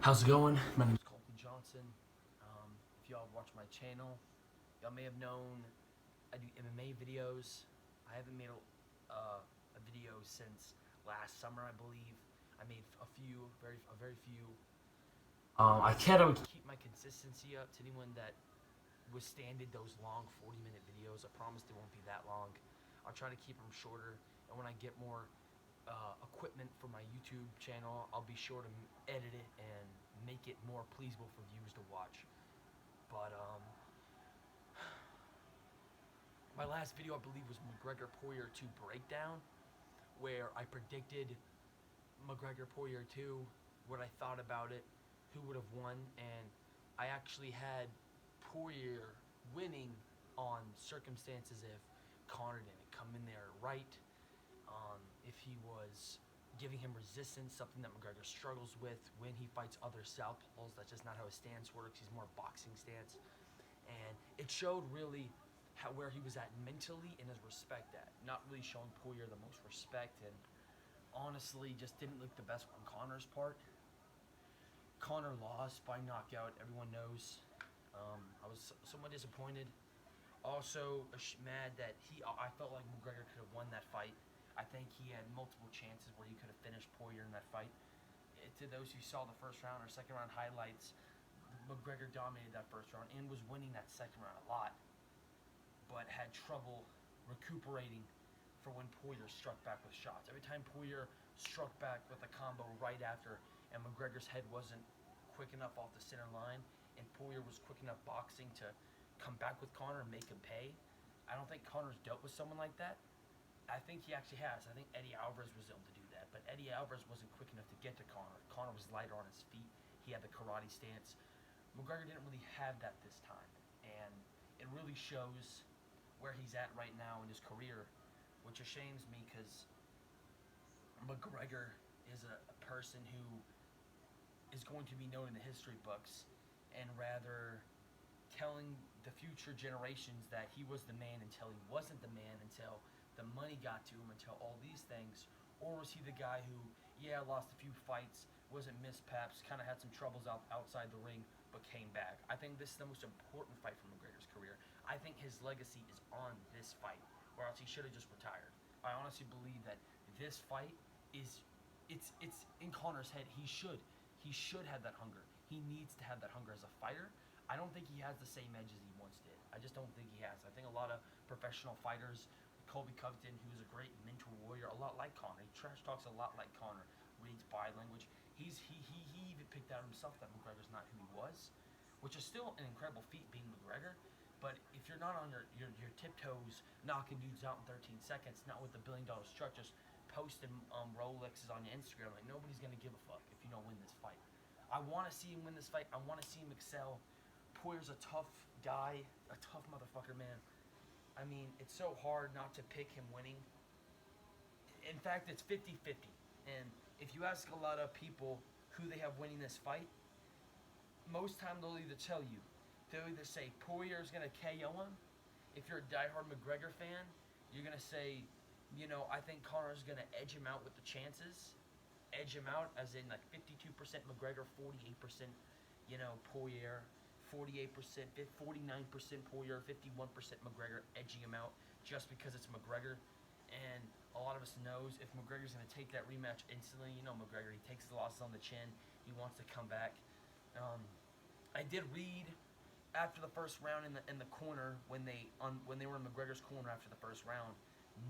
How's it going? My name is Colton Johnson. If y'all watch my channel, y'all may have known I do MMA videos. I haven't made a video since last summer, I believe. I made a very few. I can't keep my consistency up. To anyone that withstanded those long 40-minute videos, I promise they won't be that long. I'll try to keep them shorter, and when I get more equipment for my YouTube channel, I'll be sure to edit it and make it more pleasable for viewers to watch. But my last video, I believe, was McGregor Poirer 2 breakdown, where I predicted McGregor Poirer 2, what I thought about it, who would have won, and I actually had Poirer winning on circumstances if Conor didn't come in there right, if he was giving him resistance, something that McGregor struggles with when he fights other southpaws. That's just not how his stance works. He's more boxing stance. And it showed really where he was at mentally and his respect at. Not really showing Poirer the most respect, and honestly just didn't look the best on Conor's part. Conor lost by knockout, everyone knows. I was somewhat disappointed. Also mad that I felt like McGregor could have won that fight. I think he had multiple chances where he could have finished Poirer in that fight. To those who saw the first round or second round highlights, McGregor dominated that first round and was winning that second round a lot, but had trouble recuperating for when Poirer struck back with shots. Every time Poirer struck back with a combo right after, and McGregor's head wasn't quick enough off the center line, and Poirer was quick enough boxing to come back with Conor and make him pay. I don't think Conor's dealt with someone like that. I think he actually has. I think Eddie Alvarez was able to do that, but Eddie Alvarez wasn't quick enough to get to Conor. Conor was lighter on his feet. He had the karate stance. McGregor didn't really have that this time, and it really shows where he's at right now in his career, which shames me because McGregor is a person who is going to be known in the history books, and rather telling the future generations that he was the man until he wasn't the man, until the money got to him, until all these things? Or was he the guy who, lost a few fights, wasn't mispaps, kind of had some troubles outside the ring, but came back? I think this is the most important fight for McGregor's career. I think his legacy is on this fight, or else he should have just retired. I honestly believe that this fight it's in Conor's head. He should have that hunger. He needs to have that hunger as a fighter. I don't think he has the same edge as he once did. I just don't think he has. I think a lot of professional fighters, Colby Covington, who's a great mental warrior, a lot like Conor. He trash talks a lot like Conor, reads body language. He even picked out himself that McGregor's not who he was, which is still an incredible feat being McGregor. But if you're not on your tiptoes, knocking dudes out in 13 seconds, not with the $1 billion truck, just posting Rolexes on your Instagram, like nobody's gonna give a fuck if you don't win this fight. I want to see him win this fight. I want to see him excel. Poirier's a tough guy, a tough motherfucker, man. I mean, it's so hard not to pick him winning. In fact, it's 50-50. And if you ask a lot of people who they have winning this fight, most time they'll either tell you, they'll either say Poirier's going to KO him. If you're a diehard McGregor fan, you're going to say, I think Conor's going to edge him out with the chances. Edge him out as in like 52% McGregor, 48%, Poirer. 48%, 49% Poirer, 51% McGregor, edging him out just because it's McGregor. And a lot of us knows if McGregor's going to take that rematch instantly, McGregor, he takes the losses on the chin. He wants to come back. I did read after the first round in the corner when they were in McGregor's corner after the first round,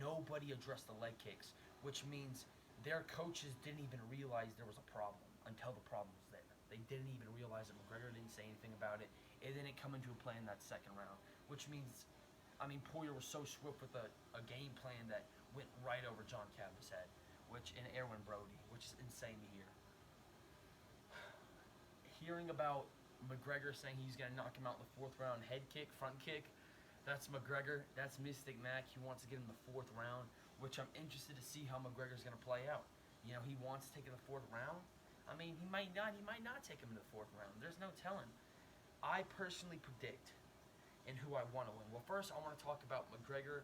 nobody addressed the leg kicks, which means their coaches didn't even realize there was a problem until the problem was there. They didn't even realize it. McGregor didn't say anything about it. It didn't come into a play in that second round, which means, Poirer was so swift with a game plan that went right over John Cabot's head, and Erwin Brody, which is insane to hear. Hearing about McGregor saying he's going to knock him out in the fourth round, head kick, front kick, that's McGregor. That's Mystic Mac. He wants to get in the fourth round, which I'm interested to see how McGregor's going to play out. He wants to take in the fourth round. He might not. He might not take him in the fourth round. There's no telling. I personally predict in who I want to win. Well, first I want to talk about McGregor.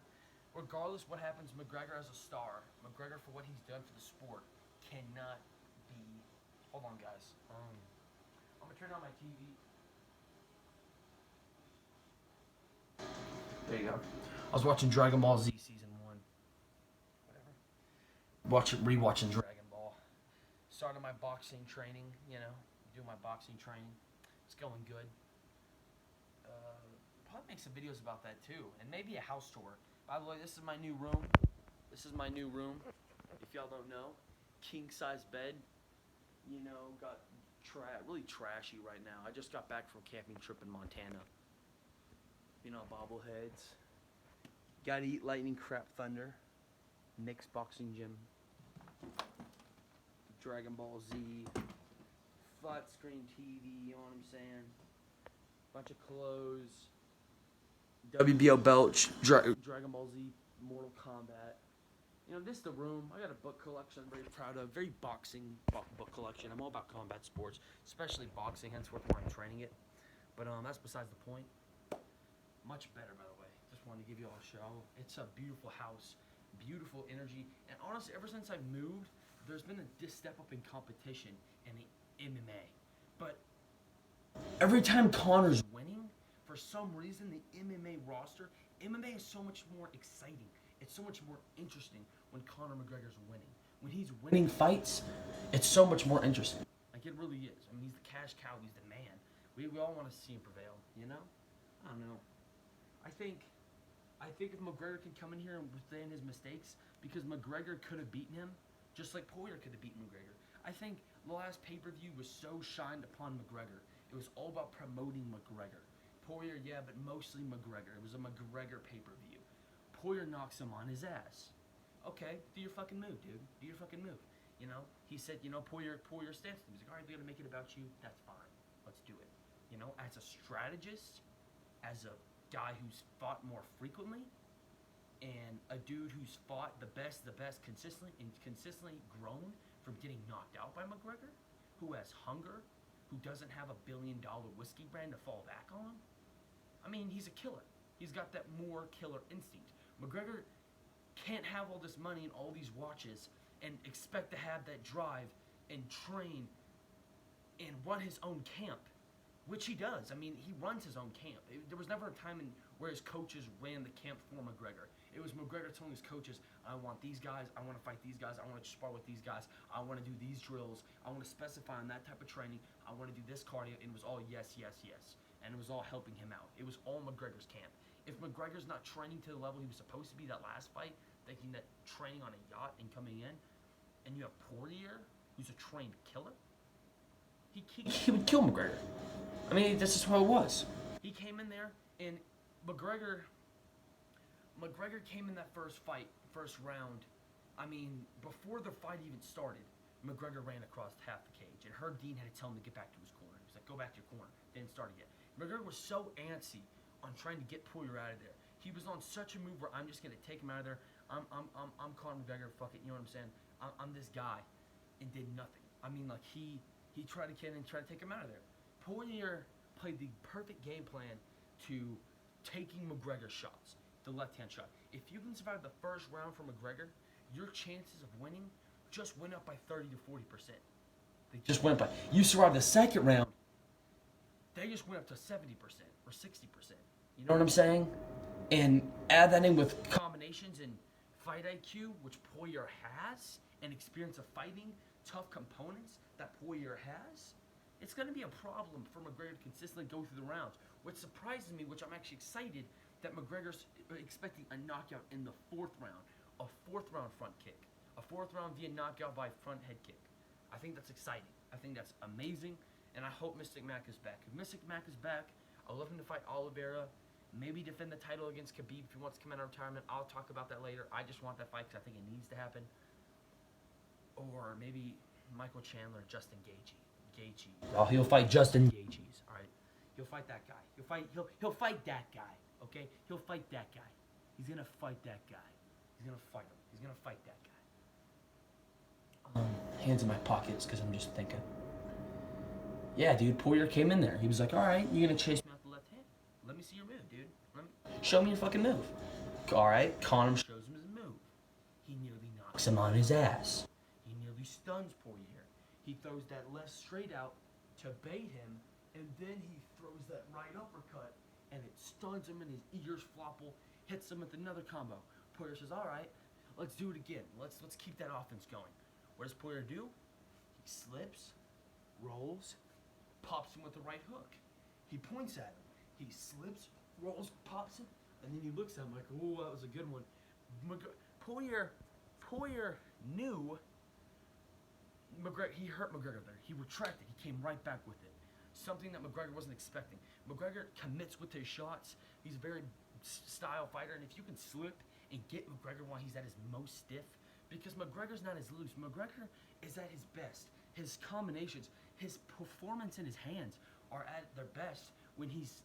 Regardless what happens, McGregor as a star, McGregor for what he's done for the sport, cannot be. Hold on, guys. turn on my TV. There you go. I was watching Dragon Ball Z Season 1. Whatever. Rewatching Dragon Ball. Started my boxing training, do my boxing training. It's going good. Probably make some videos about that too. And maybe a house tour. By the way, this is my new room. If y'all don't know. King size bed. Got really trashy right now. I just got back from a camping trip in Montana. Bobbleheads. Gotta eat lightning crap thunder. Nick's boxing gym. Dragon Ball Z. Flat screen TV, you know what I'm saying? Bunch of clothes. WBO belt. Dragon Ball Z. Mortal Kombat. This is the room. I got a book collection I'm very proud of. Very boxing book collection. I'm all about combat sports, especially boxing, henceforth where I'm training it. But that's besides the point. Much better, by the way. Just wanted to give you all a show. It's a beautiful house, beautiful energy. And honestly, ever since I've moved, there's been a step up in competition in the MMA. But every time Conor's winning, for some reason, the MMA roster, MMA is so much more exciting. It's so much more interesting when Conor McGregor's winning. When he's winning fights, it's so much more interesting. Like, it really is. I mean, he's the cash cow. He's the man. We all want to see him prevail, I don't know. I think if McGregor can come in here and withstand his mistakes, because McGregor could have beaten him, just like Poirer could have beaten McGregor. I think the last pay-per-view was so shined upon McGregor. It was all about promoting McGregor. Poirer, yeah, but mostly McGregor. It was a McGregor pay-per-view. Poirer knocks him on his ass. Okay, do your fucking move, dude. Do your fucking move. He said, Poirer stands to him. He's like, all right, we gotta make it about you. That's fine. Let's do it. As a strategist, as a guy who's fought more frequently, and a dude who's fought the best consistently grown from getting knocked out by McGregor, who has hunger, who doesn't have $1 billion whiskey brand to fall back on. I mean, he's a killer. He's got that more killer instinct. McGregor can't have all this money and all these watches and expect to have that drive and train and run his own camp, which he does. I mean, he runs his own camp. There was never a time where his coaches ran the camp for McGregor. It was McGregor telling his coaches, I want these guys, I want to fight these guys, I want to spar with these guys, I want to do these drills, I want to specify on that type of training, I want to do this cardio, and it was all yes. And it was all helping him out. It was all McGregor's camp. If McGregor's not training to the level he was supposed to be that last fight, thinking that training on a yacht and coming in, and you have Poirier, who's a trained killer, he would kill McGregor. I mean, that's just how it was. He came in there, and McGregor came in that first round. I mean, before the fight even started, McGregor ran across half the cage, and Herb Dean had to tell him to get back to his corner. He was like, go back to your corner. Didn't start yet. McGregor was so antsy on trying to get Poirier out of there. He was on such a move where I'm just gonna take him out of there. I'm Conor McGregor. Fuck it, you know what I'm saying? I'm this guy, and did nothing. I mean, like he tried to get in and try to take him out of there. Poirier played the perfect game plan to taking McGregor's shots, the left-hand shot. If you can survive the first round from McGregor, your chances of winning just went up by 30 to 40%. They just went up by. You survive the second round, they just went up to 70% or 60%. You know what I'm saying? And add that in with combinations and fight IQ, which Poirier has, and experience of fighting, tough components that Poirier has. It's going to be a problem for McGregor to consistently go through the rounds. What surprises me, which I'm actually excited, that McGregor's expecting a knockout in the fourth round, a fourth round front kick, a fourth round via knockout by front head kick. I think that's exciting. I think that's amazing, and I hope Mystic Mac is back. If Mystic Mac is back, I'd love him to fight Oliveira, maybe defend the title against Khabib if he wants to come out of retirement. I'll talk about that later. I just want that fight because I think it needs to happen. Or maybe Michael Chandler, Justin Gaethje. Oh, he'll fight Justin Gaethje. All right, he'll fight that guy. He'll fight that guy. Okay, he'll fight that guy. He's gonna fight that guy. He's gonna fight him. He's gonna fight that guy. Hands in my pockets because I'm just thinking. Yeah, dude, Poirier came in there. He was like, all right, you're gonna chase me out the left hand. Let me see your move, dude. Show me your fucking move. All right, Conor shows him his move. He nearly knocks him on his ass. He nearly stuns Poirier. He throws that left straight out to bait him, and then he throws that right uppercut, and it stuns him, and his ears flopple, hits him with another combo. Poirer says, all right, let's do it again. Let's keep that offense going. What does Poirer do? He slips, rolls, pops him with the right hook. He points at him. He slips, rolls, pops him, and then he looks at him like, oh, that was a good one. Poirer knew he hurt McGregor there. He retracted. He came right back with it. Something that McGregor wasn't expecting. McGregor commits with his shots. He's a very style fighter, and if you can slip and get McGregor while he's at his most stiff, because McGregor's not as loose. McGregor is at his best. His combinations, his performance in his hands are at their best when he's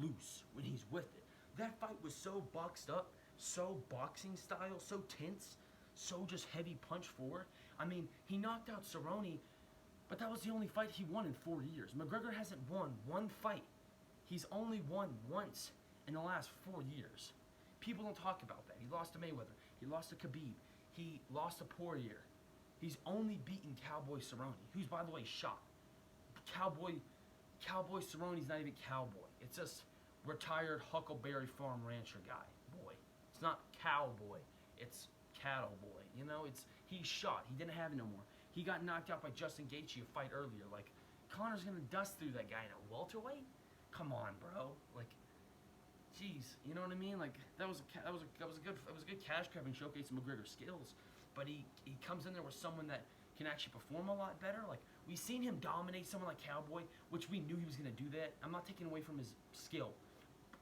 loose, when he's with it. That fight was so boxed up, so boxing style, so tense, so just heavy punch forward. I mean, he knocked out Cerrone, but that was the only fight he won in 4 years. McGregor hasn't won one fight. He's only won once in the last 4 years. People don't talk about that. He lost to Mayweather. He lost to Khabib. He lost to Poirier. He's only beaten Cowboy Cerrone, who's, by the way, shot. Cowboy Cerrone's not even cowboy. It's just retired Huckleberry Farm rancher guy. Boy, it's not cowboy. It's cattle boy. You know, he's shot. He didn't have it no more. He got knocked out by Justin Gaethje a fight earlier. Like, Conor's gonna dust through that guy in a welterweight. Come on, bro. Like, jeez, you know what I mean? Like, that was a good cash grab and showcasing McGregor's skills. But he comes in there with someone that can actually perform a lot better. Like, we've seen him dominate someone like Cowboy, which we knew he was gonna do that. I'm not taking away from his skill.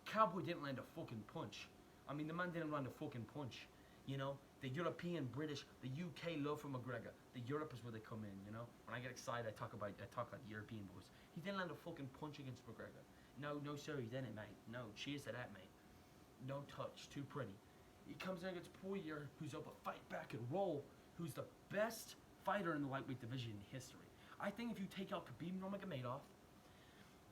Cowboy didn't land a fucking punch. I mean, the man didn't land a fucking punch. You know, the European, British, the UK love for McGregor. The Europe is where they come in. You know, when I get excited, I talk like European boys. He didn't land a fucking punch against McGregor. No, sir, he didn't, mate. No, cheers to that, mate. No touch, too pretty. He comes in against Poirer, who's able to fight back and roll, who's the best fighter in the lightweight division in history. I think if you take out Khabib Nurmagomedov,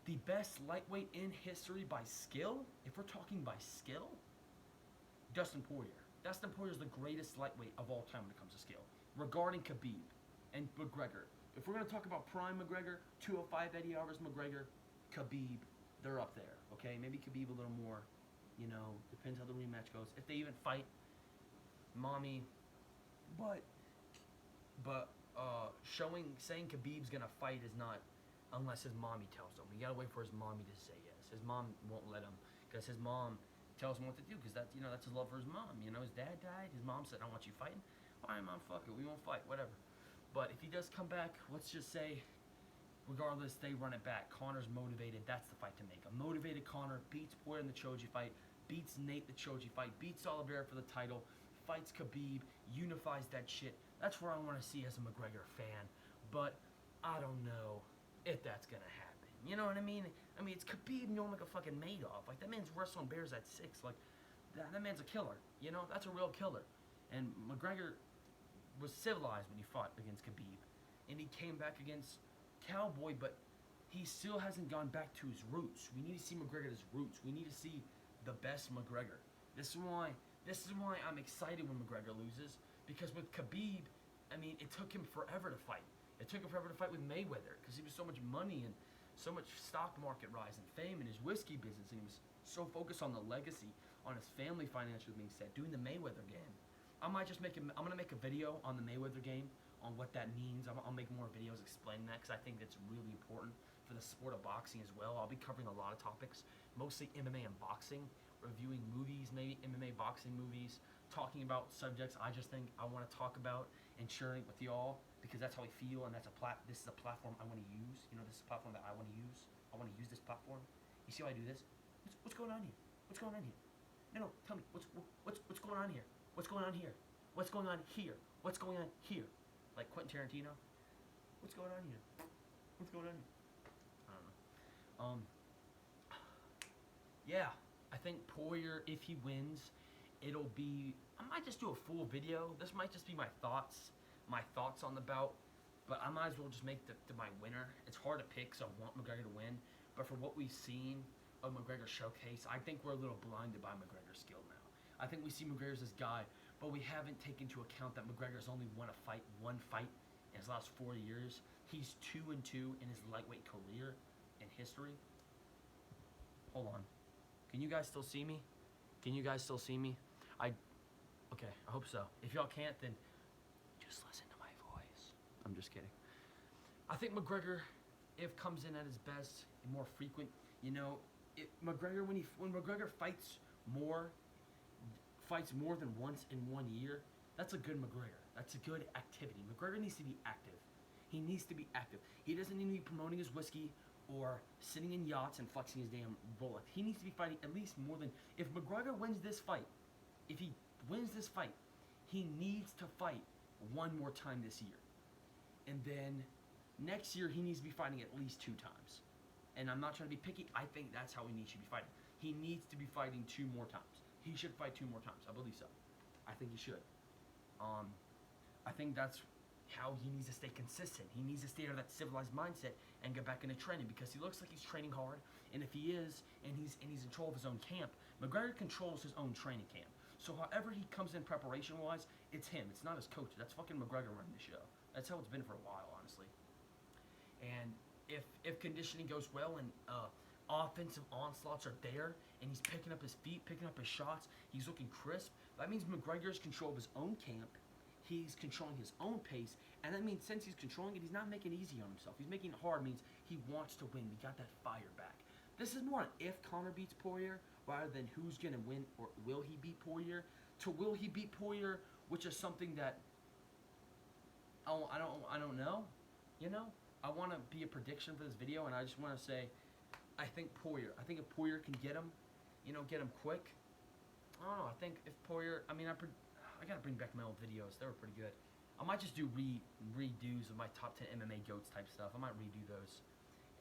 the best lightweight in history by skill, if we're talking by skill, Dustin Poirier. Dustin Poirier is the greatest lightweight of all time when it comes to skill. Regarding Khabib and McGregor, if we're going to talk about prime McGregor, 205 Eddie Alvarez McGregor, Khabib, they're up there, okay? Maybe Khabib a little more, you know, depends how the rematch goes. If they even fight, mommy, but saying Khabib's going to fight is not, unless his mommy tells him. You got to wait for his mommy to say yes. His mom won't let him, because his mom tells him what to do, because that's, you know, that's his love for his mom. You know, his dad died. His mom said, I want you fighting. Fine, mom, fuck it. We won't fight, whatever. But if he does come back, let's just say, regardless, they run it back. Conor's motivated. That's the fight to make. A motivated Conor beats Poirier in the Choji fight, beats Nate the Choji fight, beats Oliveira for the title, fights Khabib, unifies that shit. That's where I want to see as a McGregor fan. But I don't know if that's going to happen. You know what I mean? I mean, it's Khabib fucking Madoff. Like, that man's wrestling bears at 6. Like, that man's a killer. You know? That's a real killer. And McGregor was civilized when he fought against Khabib. And he came back against Cowboy, but he still hasn't gone back to his roots. We need to see McGregor at his roots. We need to see the best McGregor. This is why I'm excited when McGregor loses. Because with Khabib, I mean, it took him forever to fight. It took him forever to fight with Mayweather, because he was so much money and so much stock market rise and fame in his whiskey business, and he was so focused on the legacy, on his family financials being set, doing the Mayweather game. I'm gonna make a video on the Mayweather game, on what that means. I'll make more videos explaining that, because I think that's really important for the sport of boxing as well. I'll be covering a lot of topics, mostly MMA and boxing, reviewing movies, maybe MMA boxing movies, talking about subjects I just think I want to talk about and sharing it with y'all, because that's how I feel, and this is a platform I want to use. You know, this is a platform that I want to use. I want to use this platform. You see how I do this? What's going on here? What's going on here? No, tell me. What's going on here? What's going on here? What's going on here? What's going on here? Like Quentin Tarantino? What's going on here? What's going on here? I don't know. Yeah, I think Poirier, if he wins, it'll be, I might just do a full video. This might just be my thoughts on the bout, but I might as well just make my winner. It's hard to pick, so I want McGregor to win, but for what we've seen of McGregor's showcase, I think we're a little blinded by McGregor's skill now. I think we see McGregor's this guy, but we haven't taken into account that McGregor's only won one fight in his last 4 years. He's 2-2 in his lightweight career in history. Hold on. Can you guys still see me? Can you guys still see me? Okay, I hope so. If y'all can't, then just listen to my voice. I'm just kidding. I think McGregor, if comes in at his best, more frequent, McGregor when McGregor fights more than once in 1 year, that's a good McGregor. That's a good activity. McGregor needs to be active. He needs to be active. He doesn't need to be promoting his whiskey or sitting in yachts and flexing his damn bullet. He needs to be fighting at least more than... If McGregor wins this fight, he needs to fight one more time this year. And then next year, he needs to be fighting at least 2 times. And I'm not trying to be picky. I think that's how he should be fighting. He needs to be fighting 2 more times. He should fight 2 more times. I believe so. I think he should. I think that's how he needs to stay consistent. He needs to stay out of that civilized mindset and get back into training, because he looks like he's training hard. And if he is, and he's in control of his own camp, McGregor controls his own training camp. So however he comes in preparation-wise, it's him. It's not his coach. That's fucking McGregor running the show. That's how it's been for a while, honestly. And if conditioning goes well and offensive onslaughts are there, and he's picking up his feet, picking up his shots, he's looking crisp, that means McGregor's control of his own camp. He's controlling his own pace, and that means since he's controlling it, he's not making it easy on himself. He's making it hard, means he wants to win. We got that fire back. This is more an if Conor beats Poirier rather than who's going to win or will he beat Poirier. To will he beat Poirier, which is something that I don't know. I want to be a prediction for this video, and I just want to say I think Poirier. I think if Poirier can get him, get him quick. I don't know. I think if Poirier, I gotta bring back my old videos. They were pretty good. I might just do redos of my top 10 MMA GOATs type stuff. I might redo those,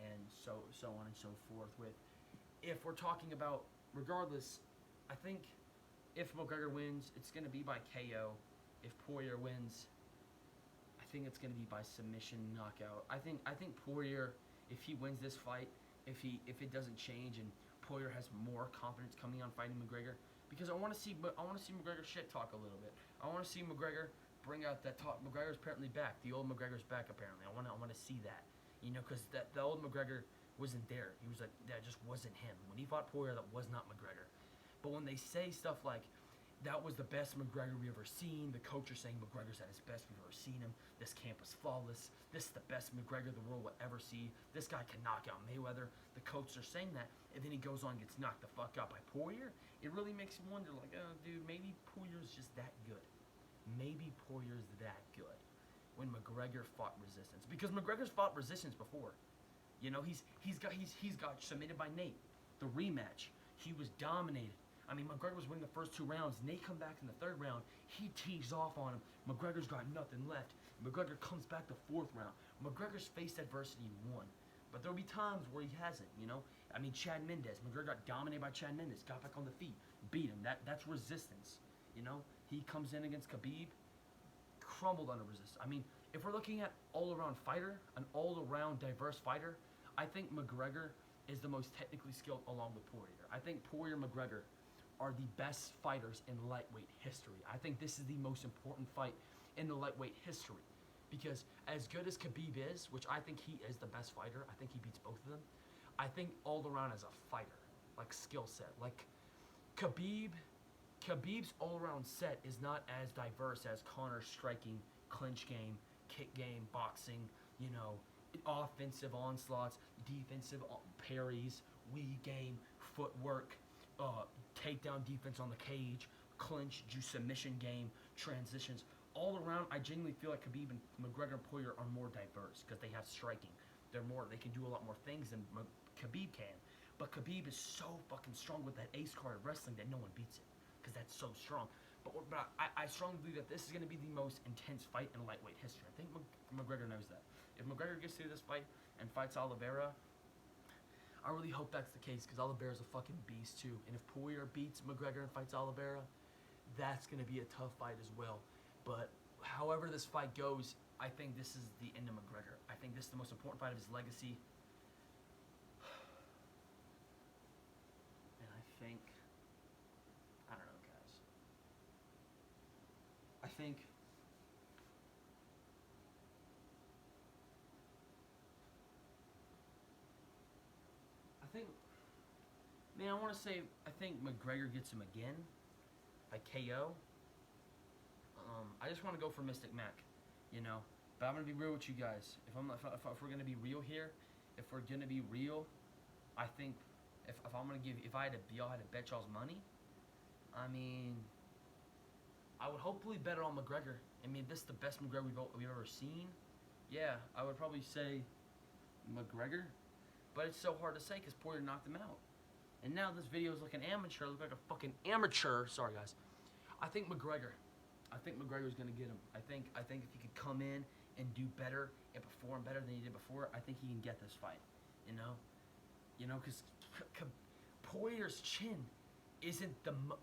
and so on and so forth. With if we're talking about, regardless, I think if McGregor wins, it's gonna be by KO. If Poirier wins, I think it's gonna be by submission knockout. I think Poirier, if he wins this fight, if it doesn't change and Poirier has more confidence coming on fighting McGregor. Because I want to see McGregor shit talk a little bit. I want to see McGregor bring out that talk. McGregor's apparently back. The old McGregor's back apparently. I want to see that. Because the old McGregor wasn't there. He was like, that just wasn't him. When he fought Poirier, that was not McGregor. But when they say stuff like, that was the best McGregor we ever seen, the coach are saying McGregor's at his best we've ever seen him. This camp is flawless. This is the best McGregor the world will ever see. This guy can knock out Mayweather. The coach are saying that, and then he goes on and gets knocked the fuck out by Poirier. It really makes you wonder, like, oh, dude, maybe Poirier's just that good. Maybe Poirier's that good. When McGregor fought resistance, because McGregor's fought resistance before. He's got submitted by Nate. The rematch, he was dominated. McGregor was winning the first 2 rounds. Nate come back in the 3rd round. He tees off on him. McGregor's got nothing left. McGregor comes back the 4th round. McGregor's faced adversity and won. But there'll be times where he hasn't, Chad Mendes. McGregor got dominated by Chad Mendes. Got back on the feet. Beat him. That's resistance, He comes in against Khabib. Crumbled under resistance. If we're looking at all-around fighter, an all-around diverse fighter, I think McGregor is the most technically skilled along with Poirier. I think Poirier and McGregor are the best fighters in lightweight history. I think this is the most important fight in the lightweight history. Because as good as Khabib is, which I think he is the best fighter, I think he beats both of them. I think all around as a fighter, like skill set, like Khabib's all-around set is not as diverse as Conor's striking, clinch game, kick game, boxing, offensive onslaughts, defensive parries, weave game, footwork, takedown defense on the cage, clinch, submission game, transitions. All around, I genuinely feel like Khabib and McGregor and Poirier are more diverse because they have striking. They can do a lot more things than Khabib can. But Khabib is so fucking strong with that ace card of wrestling that no one beats it because that's so strong. But I strongly believe that this is going to be the most intense fight in lightweight history. I think McGregor knows that. If McGregor gets through this fight and fights Oliveira, I really hope that's the case because Oliveira's a fucking beast too. And if Poirier beats McGregor and fights Oliveira, that's going to be a tough fight as well. But however this fight goes, I think this is the end of McGregor. I think this is the most important fight of his legacy. And I think, I don't know, guys. I think think, man, I want to say, I think McGregor gets him again by KO. I just want to go for Mystic Mac, you know. But I'm gonna be real with you guys. If we're gonna be real here, if we're gonna be real, I think if I had to bet y'all's money, I mean, I would hopefully bet it on McGregor. I mean, this is the best McGregor we've ever seen. Yeah, I would probably say McGregor, but it's so hard to say because Poirier knocked him out. And now this video is like an amateur. I look like a fucking amateur. Sorry, guys. I think McGregor. I think McGregor's gonna get him. I think if he could come in and do better and perform better than he did before, I think he can get this fight. You know, because Poirier's chin isn't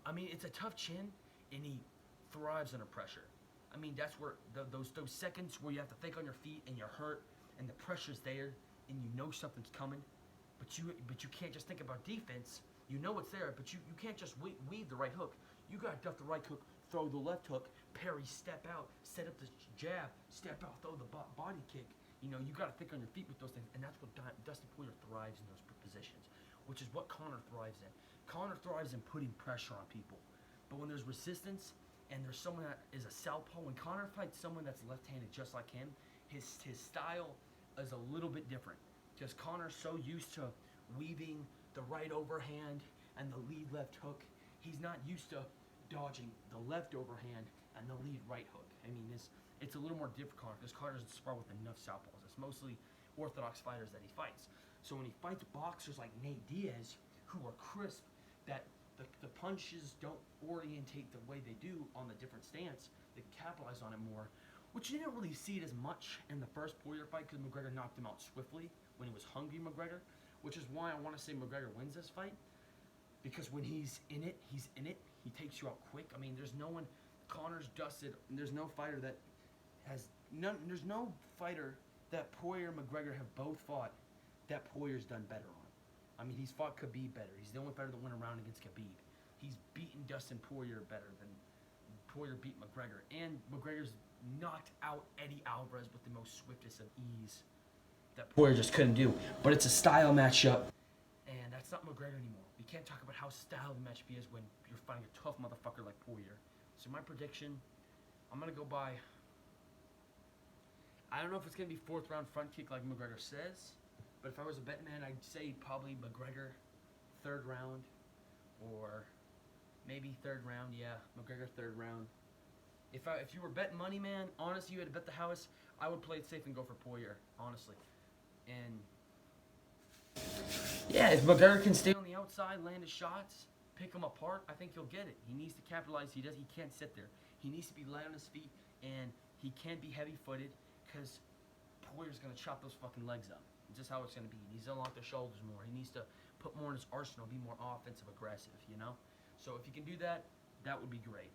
I mean, it's a tough chin, and he thrives under pressure. I mean, that's where those seconds where you have to think on your feet and you're hurt and the pressure's there and you know something's coming, but you can't just think about defense. You know it's there, but you can't just weave the right hook. You gotta duck the right hook, throw the left hook, parry, step out, set up the jab, step out, throw the body kick. You know, you gotta think on your feet with those things, and that's what Dustin Poirier thrives in those positions, which is what Conor thrives in. Conor thrives in putting pressure on people, but when there's resistance and there's someone that is a southpaw, when Conor fights someone that's left-handed just like him, his style is a little bit different, because Conor's so used to weaving the right overhand and the lead left hook. He's not used to dodging the left overhand and the lead right hook. I mean, it's a little more difficult because Conor doesn't spar with enough southpaws. It's mostly orthodox fighters that he fights. So when he fights boxers like Nate Diaz, who are crisp, that the punches don't orientate the way they do on the different stance, they capitalize on it more, which you didn't really see it as much in the first Poirier fight because McGregor knocked him out swiftly when he was hungry McGregor, which is why I want to say McGregor wins this fight, because when he's in it, he takes you out quick. I mean, there's no one, Conor's dusted, there's no fighter that has, there's no fighter that Poirier and McGregor have both fought that Poirier's done better on. I mean, he's fought Khabib better. He's the only fighter that went around against Khabib. He's beaten Dustin Poirier better than Poirier beat McGregor. And McGregor's knocked out Eddie Alvarez with the most swiftest of ease that Poirier just couldn't do. But it's a style matchup, and that's not McGregor anymore. You can't talk about how style the matchup is when you're fighting a tough motherfucker like Poirier. So my prediction, I'm going to go by, I don't know if it's going to be 4th round front kick like McGregor says, but if I was a betting man, I'd say probably McGregor 3rd round, or maybe 3rd round, yeah, McGregor 3rd round. If you were betting money, man, honestly, you had to bet the house, I would play it safe and go for Poirier, honestly. And yeah, if McGregor can stay on the outside, land his shots, pick him apart, I think he'll get it. He needs to capitalize. He can't sit there. He needs to be light on his feet, and he can't be heavy-footed, because Poirier's going to chop those fucking legs up. It's just how it's going to be. He needs to unlock the shoulders more. He needs to put more in his arsenal, be more offensive, aggressive, you know? So if he can do that, that would be great.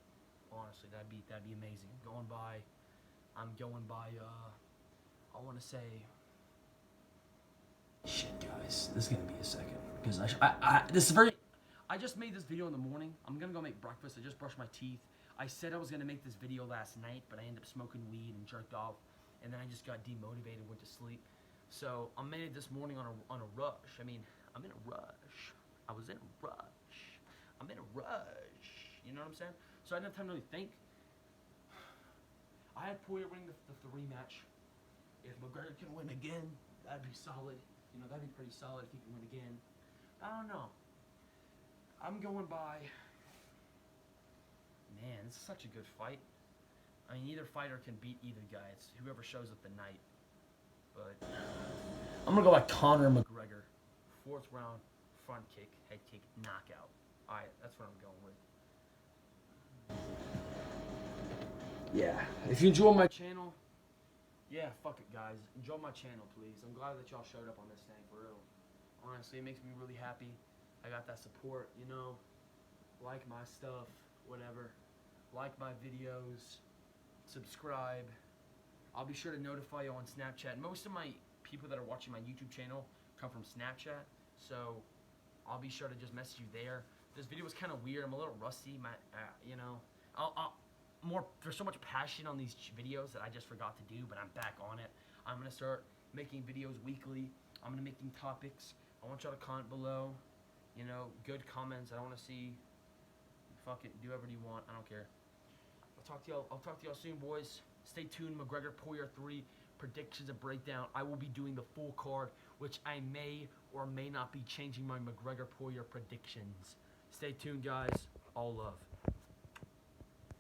Honestly, that'd be amazing. I'm going by, I want to say, shit, guys, this is going to be a second, because I just made this video in the morning. I'm going to go make breakfast. I just brushed my teeth. I said I was going to make this video last night, but I ended up smoking weed and jerked off, and then I just got demotivated and went to sleep. So I made it this morning on a rush. I mean, I'm in a rush. I was in a rush. I'm in a rush. You know what I'm saying? So I didn't have time to really think. I had Poirier winning the rematch. If McGregor can win again, that'd be solid. You know, that'd be pretty solid if he can win again. I don't know. I'm going by, man, this is such a good fight. I mean, either fighter can beat either guy. It's whoever shows up the night. But I'm going to go by Conor McGregor. 4th round, front kick, head kick, knockout. Alright, that's what I'm going with. Yeah, if you enjoy my channel, yeah, fuck it, guys. Enjoy my channel, please. I'm glad that y'all showed up on this thing, for real. Honestly, it makes me really happy. I got that support, you know. Like my stuff, whatever. Like my videos. Subscribe. I'll be sure to notify you on Snapchat. Most of my people that are watching my YouTube channel come from Snapchat, so I'll be sure to just message you there. This video was kind of weird. I'm a little rusty. You know, there's so much passion on these videos that I just forgot to do, but I'm back on it. I'm gonna start making videos weekly. I'm gonna make topics I want y'all to comment below. You know, good comments. I don't want to see. Fuck it. Do whatever you want. I don't care. I'll talk to y'all soon, boys. Stay tuned. McGregor Poirer 3 predictions and breakdown. I will be doing the full card, which I may or may not be changing my McGregor Poirer predictions. Stay tuned, guys. All love.